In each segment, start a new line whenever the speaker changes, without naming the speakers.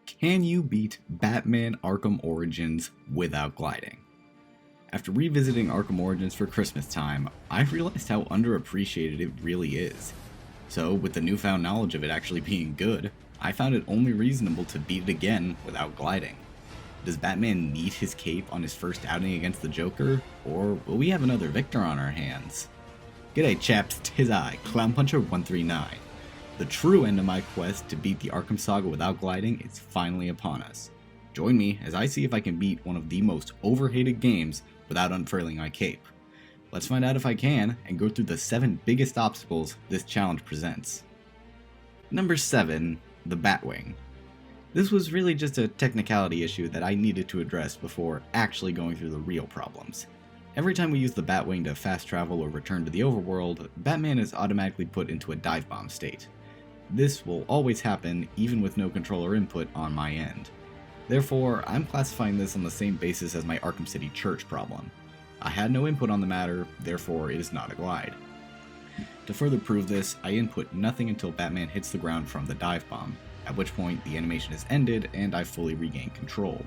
Can you beat Batman Arkham Origins without gliding? After revisiting Arkham Origins for Christmas time, I realized how underappreciated it really is. So, with the newfound knowledge of it actually being good, I found it only reasonable to beat it again without gliding. Does Batman need his cape on his first outing against the Joker, or will we have another victor on our hands? G'day chaps, 'tis I, Clownpuncher139. The true end of my quest to beat the Arkham Saga without gliding is finally upon us. Join me as I see if I can beat one of the most overhated games without unfurling my cape. Let's find out if I can, and go through the 7 biggest obstacles this challenge presents. Number 7. The Batwing. This was really just a technicality issue that I needed to address before actually going through the real problems. Every time we use the Batwing to fast travel or return to the overworld, Batman is automatically put into a dive bomb state. This will always happen even with no controller input on my end. Therefore, I'm classifying this on the same basis as my Arkham City Church problem. I had no input on the matter, therefore it is not a glide. To further prove this, I input nothing until Batman hits the ground from the dive bomb, at which point the animation is ended and I fully regain control.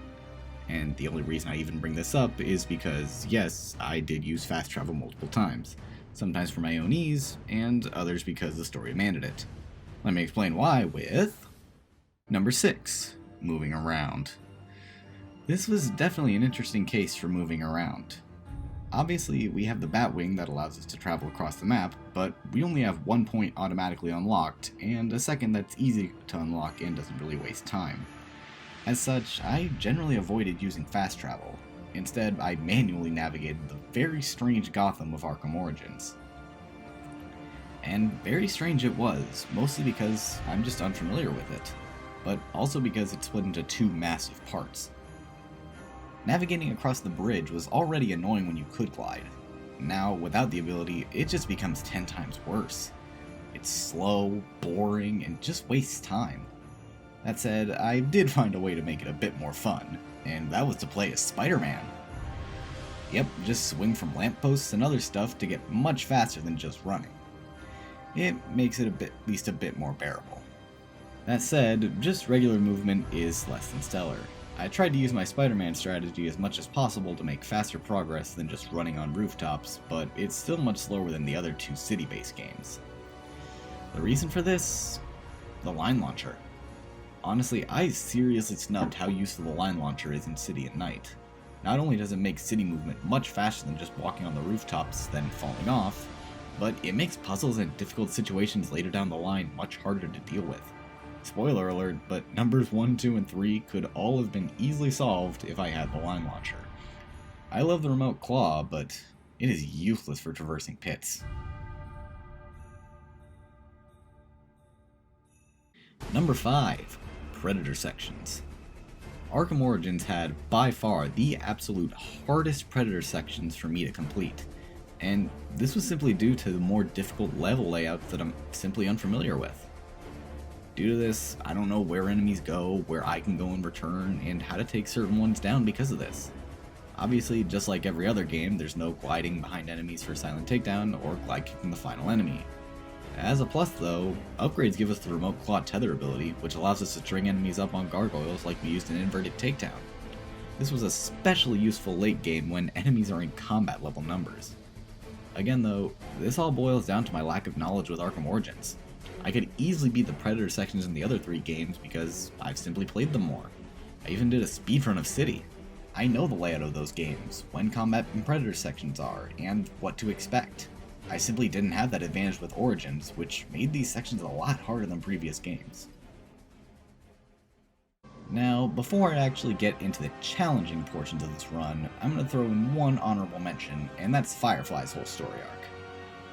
And the only reason I even bring this up is because, yes, I did use fast travel multiple times, sometimes for my own ease, and others because the story demanded it. Let me explain why with number 6, moving around. This was definitely an interesting case for moving around. Obviously, we have the Batwing that allows us to travel across the map, but we only have one point automatically unlocked, and a second that's easy to unlock and doesn't really waste time. As such, I generally avoided using fast travel. Instead, I manually navigated the very strange Gotham of Arkham Origins. And very strange it was, mostly because I'm just unfamiliar with it, but also because it's split into 2 massive parts. Navigating across the bridge was already annoying when you could glide. Now, without the ability, it just becomes 10 times worse. It's slow, boring, and just wastes time. That said, I did find a way to make it a bit more fun, and that was to play as Spider-Man. Yep, just swing from lampposts and other stuff to get much faster than just running. It makes it at least a bit more bearable. That said, just regular movement is less than stellar. I tried to use my Spider-Man strategy as much as possible to make faster progress than just running on rooftops, but it's still much slower than the other 2 city-based games. The reason for this? The line launcher. Honestly, I seriously snubbed how useful the line launcher is in City at night. Not only does it make city movement much faster than just walking on the rooftops, then falling off, but it makes puzzles and difficult situations later down the line much harder to deal with. Spoiler alert, but numbers 1, 2, and 3 could all have been easily solved if I had the line launcher. I love the remote claw, but it is useless for traversing pits. Number 5. Predator sections. Arkham Origins had, by far, the absolute hardest Predator sections for me to complete. And this was simply due to the more difficult level layouts that I'm simply unfamiliar with. Due to this, I don't know where enemies go, where I can go in return, and how to take certain ones down because of this. Obviously, just like every other game, there's no gliding behind enemies for silent takedown or glide kicking the final enemy. As a plus though, upgrades give us the remote claw tether ability, which allows us to string enemies up on gargoyles like we used in inverted takedown. This was especially useful late game when enemies are in combat level numbers. Again though, this all boils down to my lack of knowledge with Arkham Origins. I could easily beat the Predator sections in the other 3 games because I've simply played them more. I even did a speedrun of City. I know the layout of those games, when combat and Predator sections are, and what to expect. I simply didn't have that advantage with Origins, which made these sections a lot harder than previous games. Now, before I actually get into the challenging portions of this run, I'm going to throw in one honorable mention, and that's Firefly's whole story arc.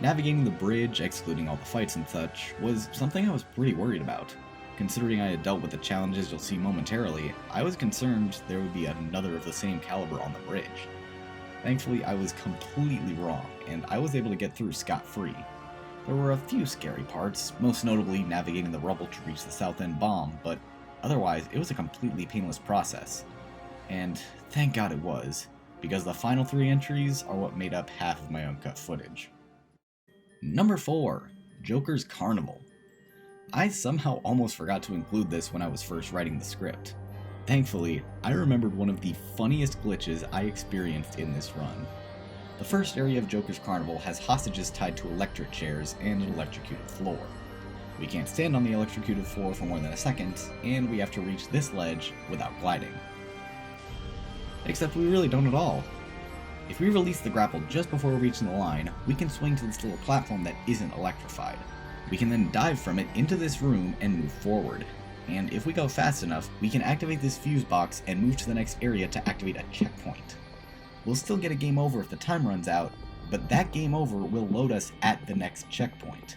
Navigating the bridge, excluding all the fights and such, was something I was pretty worried about. Considering I had dealt with the challenges you'll see momentarily, I was concerned there would be another of the same caliber on the bridge. Thankfully, I was completely wrong, and I was able to get through scot-free. There were a few scary parts, most notably navigating the rubble to reach the south end bomb, but otherwise, it was a completely painless process. And thank God it was, because the final 3 entries are what made up half of my uncut footage. Number 4. Joker's Carnival. I somehow almost forgot to include this when I was first writing the script. Thankfully, I remembered one of the funniest glitches I experienced in this run. The first area of Joker's Carnival has hostages tied to electric chairs and an electrocuted floor. We can't stand on the electrocuted floor for more than a second, and we have to reach this ledge without gliding. Except we really don't at all. If we release the grapple just before reaching the line, we can swing to this little platform that isn't electrified. We can then dive from it into this room and move forward. And if we go fast enough, we can activate this fuse box and move to the next area to activate a checkpoint. We'll still get a game over if the time runs out, but that game over will load us at the next checkpoint.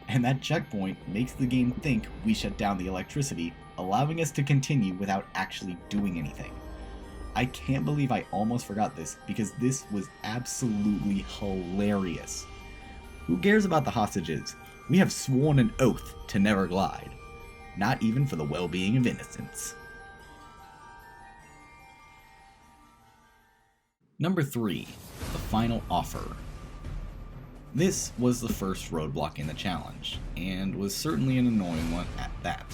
And that checkpoint makes the game think we shut down the electricity, allowing us to continue without actually doing anything. I can't believe I almost forgot this, because this was absolutely hilarious. Who cares about the hostages? We have sworn an oath to never glide. Not even for the well-being of innocents. Number 3. The final offer. This was the first roadblock in the challenge, and was certainly an annoying one at that.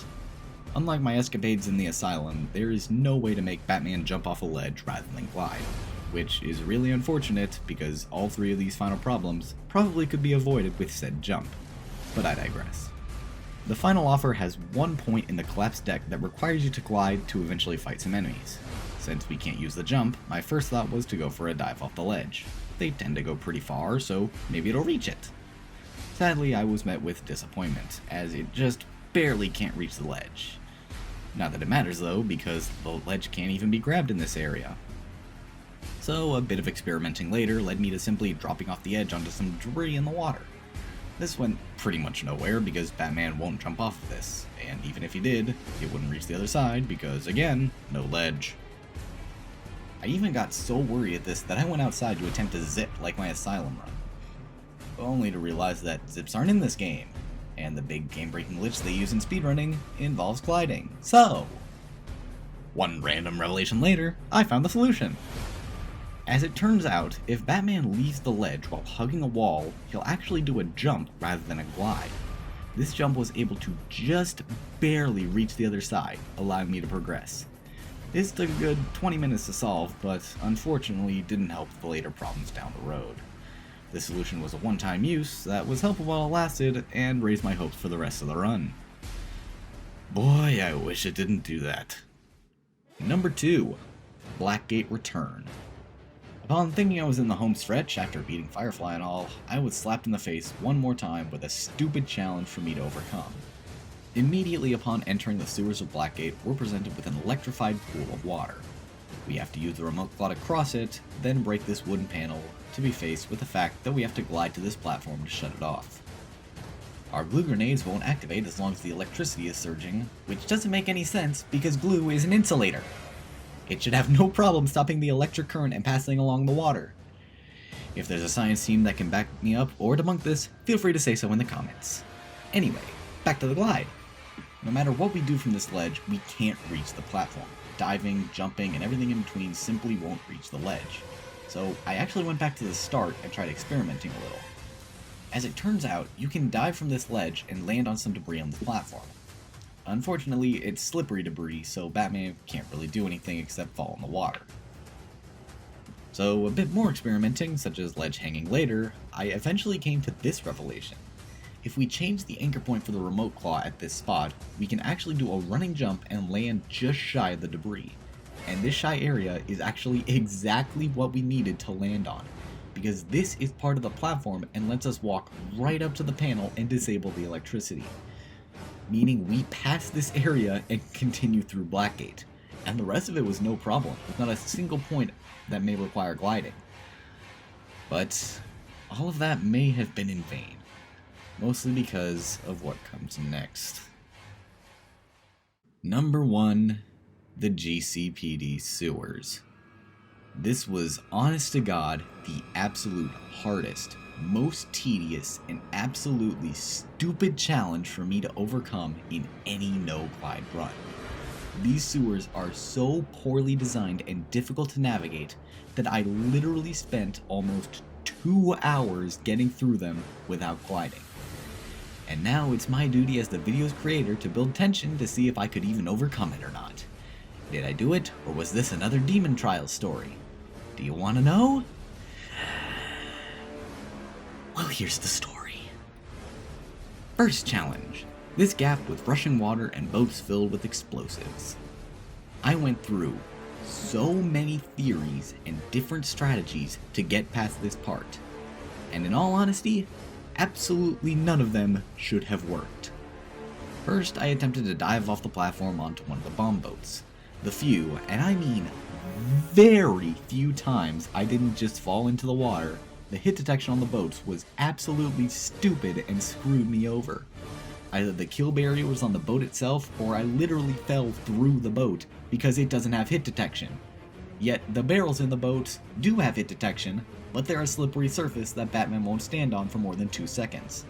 Unlike my escapades in the asylum, there is no way to make Batman jump off a ledge rather than glide, which is really unfortunate because all 3 of these final problems probably could be avoided with said jump, but I digress. The final offer has one point in the collapsed deck that requires you to glide to eventually fight some enemies. Since we can't use the jump, my first thought was to go for a dive off the ledge. They tend to go pretty far, so maybe it'll reach it. Sadly, I was met with disappointment, as it just barely can't reach the ledge. Not that it matters though, because the ledge can't even be grabbed in this area. So a bit of experimenting later led me to simply dropping off the edge onto some debris in the water. This went pretty much nowhere because Batman won't jump off of this, and even if he did, it wouldn't reach the other side because, again, no ledge. I even got so worried at this that I went outside to attempt to zip like my asylum run, only to realize that zips aren't in this game, and the big game-breaking glitch they use in speedrunning involves gliding. So, one random revelation later, I found the solution. As it turns out, if Batman leaves the ledge while hugging a wall, he'll actually do a jump rather than a glide. This jump was able to just barely reach the other side, allowing me to progress. This took a good 20 minutes to solve, but unfortunately didn't help the later problems down the road. The solution was a one-time use that was helpful while it lasted, and raised my hopes for the rest of the run. Boy, I wish it didn't do that. Number 2. Blackgate Return. Upon thinking I was in the home stretch after beating Firefly and all, I was slapped in the face one more time with a stupid challenge for me to overcome. Immediately upon entering the sewers of Blackgate, we're presented with an electrified pool of water. We have to use the remote claw to cross it, then break this wooden panel, to be faced with the fact that we have to glide to this platform to shut it off. Our glue grenades won't activate as long as the electricity is surging, which doesn't make any sense because glue is an insulator. It should have no problem stopping the electric current and passing along the water. If there's a science team that can back me up or debunk this, feel free to say so in the comments. Anyway, back to the glide. No matter what we do from this ledge, we can't reach the platform. Diving, jumping, and everything in between simply won't reach the ledge. So I actually went back to the start and tried experimenting a little. As it turns out, you can dive from this ledge and land on some debris on the platform. Unfortunately, it's slippery debris, so Batman can't really do anything except fall in the water. So a bit more experimenting, such as ledge hanging later, I eventually came to this revelation. If we change the anchor point for the remote claw at this spot, we can actually do a running jump and land just shy of the debris. And this shy area is actually exactly what we needed to land on, because this is part of the platform and lets us walk right up to the panel and disable the electricity. Meaning we pass this area and continue through Blackgate, and the rest of it was no problem, with not a single point that may require gliding. But all of that may have been in vain. Mostly because of what comes next. Number 1. The GCPD sewers. This was, honest to God, the absolute hardest, most tedious, and absolutely stupid challenge for me to overcome in any no-glide run. These sewers are so poorly designed and difficult to navigate that I literally spent almost 2 hours getting through them without gliding. And now it's my duty as the video's creator to build tension to see if I could even overcome it or not. Did I do it, or was this another Demon Trials story? Do you want to know? Well, here's the story. First challenge. This gap with rushing water and boats filled with explosives. I went through so many theories and different strategies to get past this part. And in all honesty, absolutely none of them should have worked. First, I attempted to dive off the platform onto one of the bomb boats. The few, and I mean very few times I didn't just fall into the water, the hit detection on the boats was absolutely stupid and screwed me over. Either the kill barrier was on the boat itself, or I literally fell through the boat because it doesn't have hit detection. Yet the barrels in the boat do have hit detection, but they're a slippery surface that Batman won't stand on for more than 2 seconds.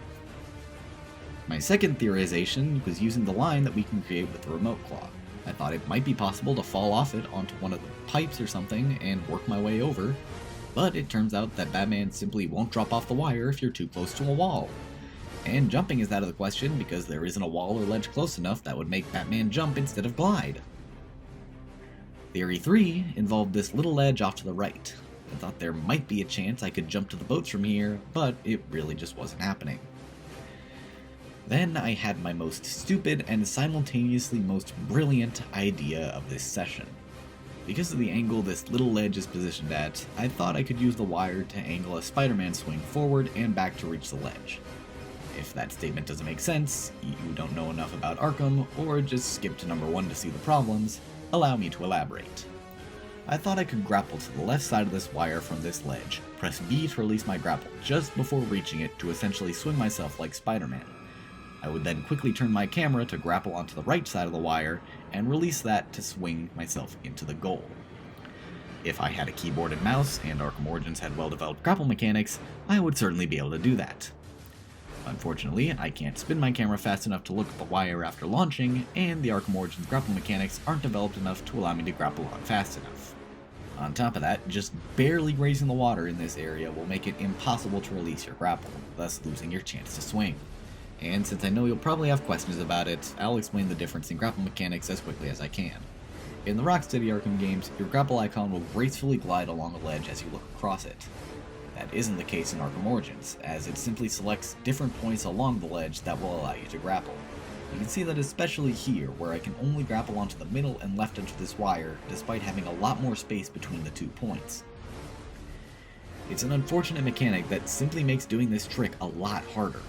My second theorization was using the line that we can create with the remote claw. I thought it might be possible to fall off it onto one of the pipes or something and work my way over, but it turns out that Batman simply won't drop off the wire if you're too close to a wall. And jumping is out of the question because there isn't a wall or ledge close enough that would make Batman jump instead of glide. Theory 3 involved this little ledge off to the right. I thought there might be a chance I could jump to the boats from here, but it really just wasn't happening. Then I had my most stupid and simultaneously most brilliant idea of this session. Because of the angle this little ledge is positioned at, I thought I could use the wire to angle a Spider-Man swing forward and back to reach the ledge. If that statement doesn't make sense, you don't know enough about Arkham, or just skip to number 1 to see the problems, allow me to elaborate. I thought I could grapple to the left side of this wire from this ledge, press B to release my grapple just before reaching it to essentially swing myself like Spider-Man. I would then quickly turn my camera to grapple onto the right side of the wire, and release that to swing myself into the goal. If I had a keyboard and mouse, and Arkham Origins had well-developed grapple mechanics, I would certainly be able to do that. Unfortunately, I can't spin my camera fast enough to look at the wire after launching, and the Arkham Origins grapple mechanics aren't developed enough to allow me to grapple on fast enough. On top of that, just barely grazing the water in this area will make it impossible to release your grapple, thus losing your chance to swing. And since I know you'll probably have questions about it, I'll explain the difference in grapple mechanics as quickly as I can. In the Rocksteady Arkham games, your grapple icon will gracefully glide along a ledge as you look across it. That isn't the case in Arkham Origins, as it simply selects different points along the ledge that will allow you to grapple. You can see that especially here, where I can only grapple onto the middle and left edge of this wire, despite having a lot more space between the 2 points. It's an unfortunate mechanic that simply makes doing this trick a lot harder.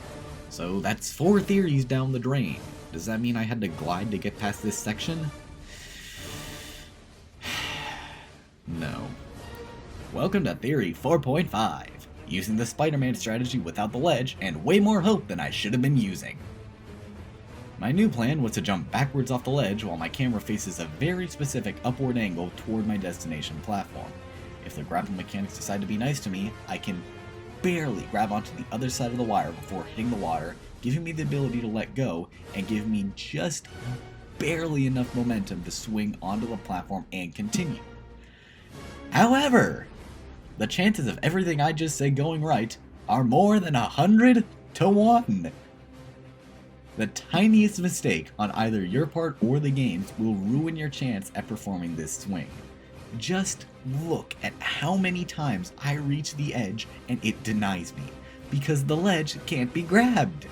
So that's 4 theories down the drain. Does that mean I had to glide to get past this section? No. Welcome to Theory 4.5, using the Spider-Man strategy without the ledge and way more hope than I should have been using. My new plan was to jump backwards off the ledge while my camera faces a very specific upward angle toward my destination platform. If the grapple mechanics decide to be nice to me, I can barely grab onto the other side of the wire before hitting the water, giving me the ability to let go, and give me just barely enough momentum to swing onto the platform and continue. However, the chances of everything I just said going right are more than 100 to 1. The tiniest mistake on either your part or the game's will ruin your chance at performing this swing. Just look at how many times I reach the edge and it denies me, because the ledge can't be grabbed.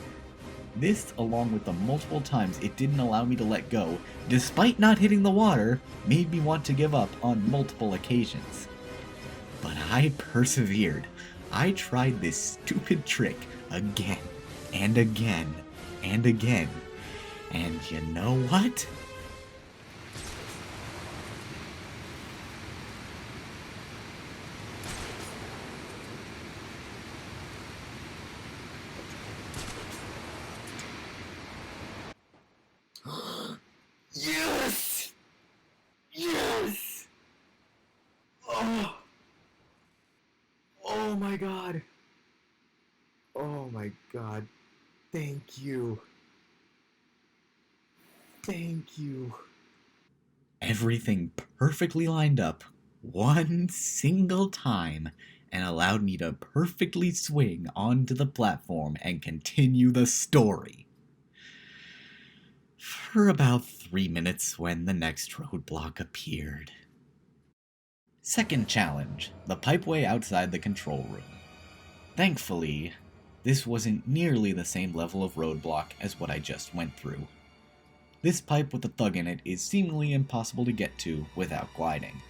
This, along with the multiple times it didn't allow me to let go, despite not hitting the water, made me want to give up on multiple occasions. But I persevered. I tried this stupid trick again, and again, and again. And you know what? Yes! Yes! Oh! Oh my god! Oh my god. Thank you. Thank you. Everything perfectly lined up, one single time, and allowed me to perfectly swing onto the platform and continue the story. For about 3 minutes when the next roadblock appeared. Second challenge, the pipeway outside the control room. Thankfully, this wasn't nearly the same level of roadblock as what I just went through. This pipe with a thug in it is seemingly impossible to get to without gliding.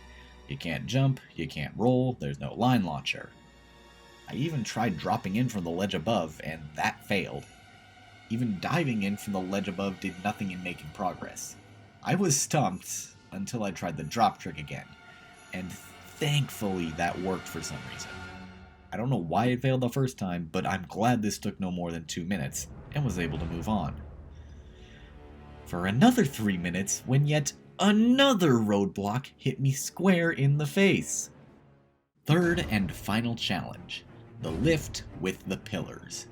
You can't jump, you can't roll, there's no line launcher. I even tried dropping in from the ledge above, and that failed. Even diving in from the ledge above did nothing in making progress. I was stumped until I tried the drop trick again, and thankfully that worked for some reason. I don't know why it failed the first time, but I'm glad this took no more than 2 minutes, and was able to move on. For another 3 minutes, when yet another roadblock hit me square in the face. Third and final challenge, the lift with the pillars.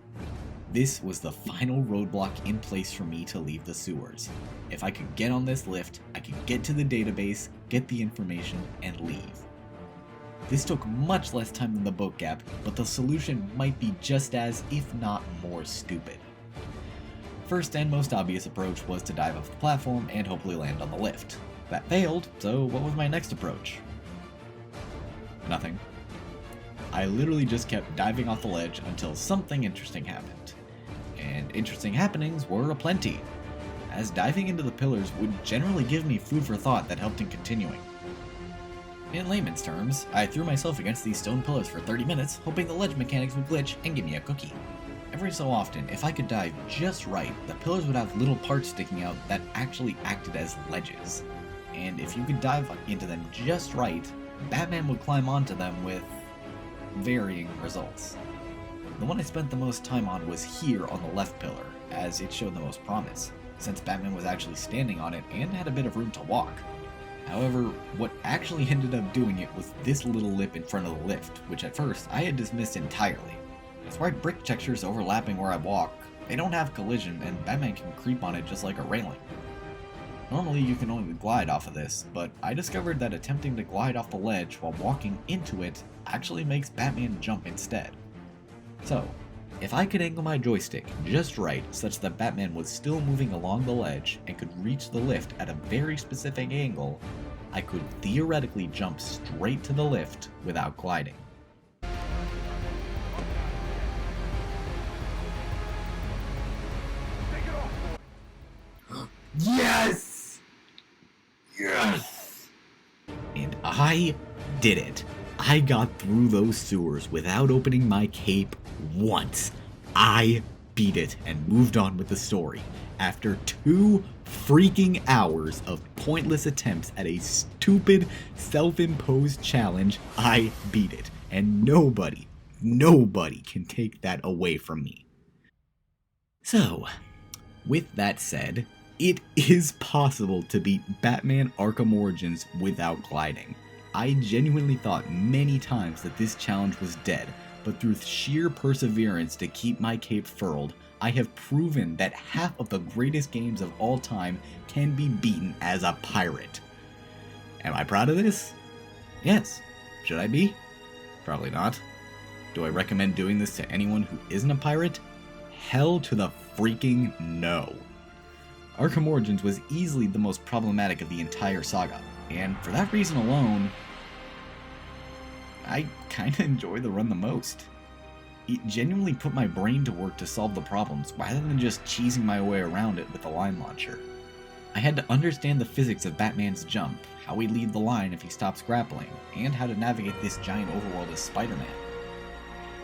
This was the final roadblock in place for me to leave the sewers. If I could get on this lift, I could get to the database, get the information, and leave. This took much less time than the boat gap, but the solution might be just as, if not more, stupid. First and most obvious approach was to dive off the platform and hopefully land on the lift. That failed, so what was my next approach? Nothing. I literally just kept diving off the ledge until something interesting happened. And interesting happenings were aplenty, as diving into the pillars would generally give me food for thought that helped in continuing. In layman's terms, I threw myself against these stone pillars for 30 minutes, hoping the ledge mechanics would glitch and give me a cookie. Every so often, if I could dive just right, the pillars would have little parts sticking out that actually acted as ledges. And if you could dive into them just right, Batman would climb onto them with varying results. The one I spent the most time on was here on the left pillar, as it showed the most promise, since Batman was actually standing on it and had a bit of room to walk. However, what actually ended up doing it was this little lip in front of the lift, which at first I had dismissed entirely. With white brick textures overlapping where I walk, they don't have collision and Batman can creep on it just like a railing. Normally you can only glide off of this, but I discovered that attempting to glide off the ledge while walking into it actually makes Batman jump instead. So, if I could angle my joystick just right such that Batman was still moving along the ledge and could reach the lift at a very specific angle, I could theoretically jump straight to the lift without gliding. Yes! Yes! And I did it. I got through those sewers without opening my cape once. I beat it and moved on with the story. After 2 freaking hours of pointless attempts at a stupid, self-imposed challenge, I beat it. And nobody can take that away from me. So, with that said, it is possible to beat Batman Arkham Origins without gliding. I genuinely thought many times that this challenge was dead, but through sheer perseverance to keep my cape furled, I have proven that half of the greatest games of all time can be beaten as a pirate. Am I proud of this? Yes. Should I be? Probably not. Do I recommend doing this to anyone who isn't a pirate? Hell to the freaking no. Arkham Origins was easily the most problematic of the entire saga, and for that reason alone, I kinda enjoy the run the most. It genuinely put my brain to work to solve the problems, rather than just cheesing my way around it with the line launcher. I had to understand the physics of Batman's jump, how he'd leave the line if he stops grappling, and how to navigate this giant overworld as Spider-Man.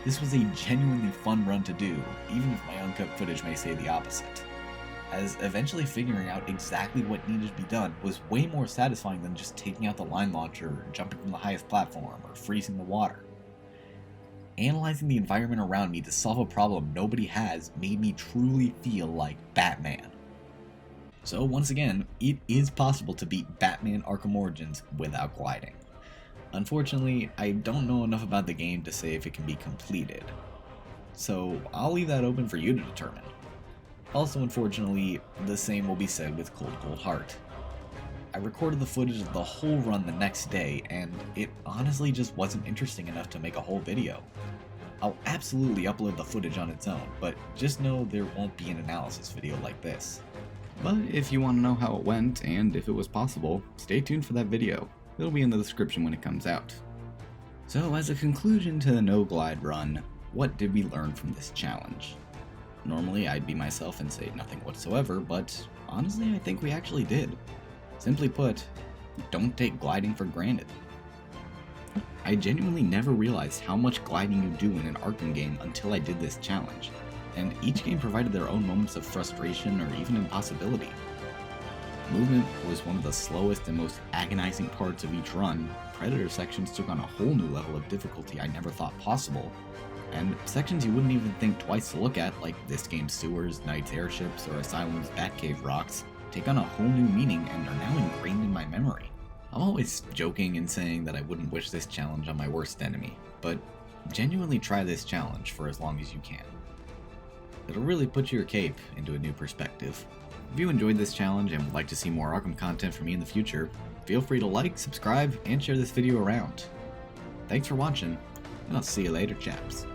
This was a genuinely fun run to do, even if my uncut footage may say the opposite, as eventually figuring out exactly what needed to be done was way more satisfying than just taking out the line launcher, or jumping from the highest platform, or freezing the water. Analyzing the environment around me to solve a problem nobody has made me truly feel like Batman. So once again, it is possible to beat Batman Arkham Origins without gliding. Unfortunately, I don't know enough about the game to say if it can be completed, so I'll leave that open for you to determine. Also, unfortunately, the same will be said with Cold Cold Heart. I I recorded the footage of the whole run the next day, and it honestly just wasn't interesting enough to make a whole video. I'll absolutely upload the footage on its own, but just know there won't be an analysis video like this. But if you want to know how it went, and if it was possible, stay tuned for that video. It'll be in the description when it comes out. So as a conclusion to the no glide run, what did we learn from this challenge? Normally I'd be myself and say nothing whatsoever, but honestly I think we actually did. Simply put, don't take gliding for granted. I genuinely never realized how much gliding you do in an Arkham game until I did this challenge, and each game provided their own moments of frustration or even impossibility. Movement was one of the slowest and most agonizing parts of each run. Predator sections took on a whole new level of difficulty I never thought possible, and sections you wouldn't even think twice to look at, like this game's sewers, Knight's airships, or Asylum's Batcave rocks, take on a whole new meaning and are now ingrained in my memory. I'm always joking and saying that I wouldn't wish this challenge on my worst enemy, but genuinely try this challenge for as long as you can. It'll really put your cape into a new perspective. If you enjoyed this challenge and would like to see more Arkham content from me in the future, feel free to like, subscribe, and share this video around. Thanks for watching, and I'll see you later, chaps.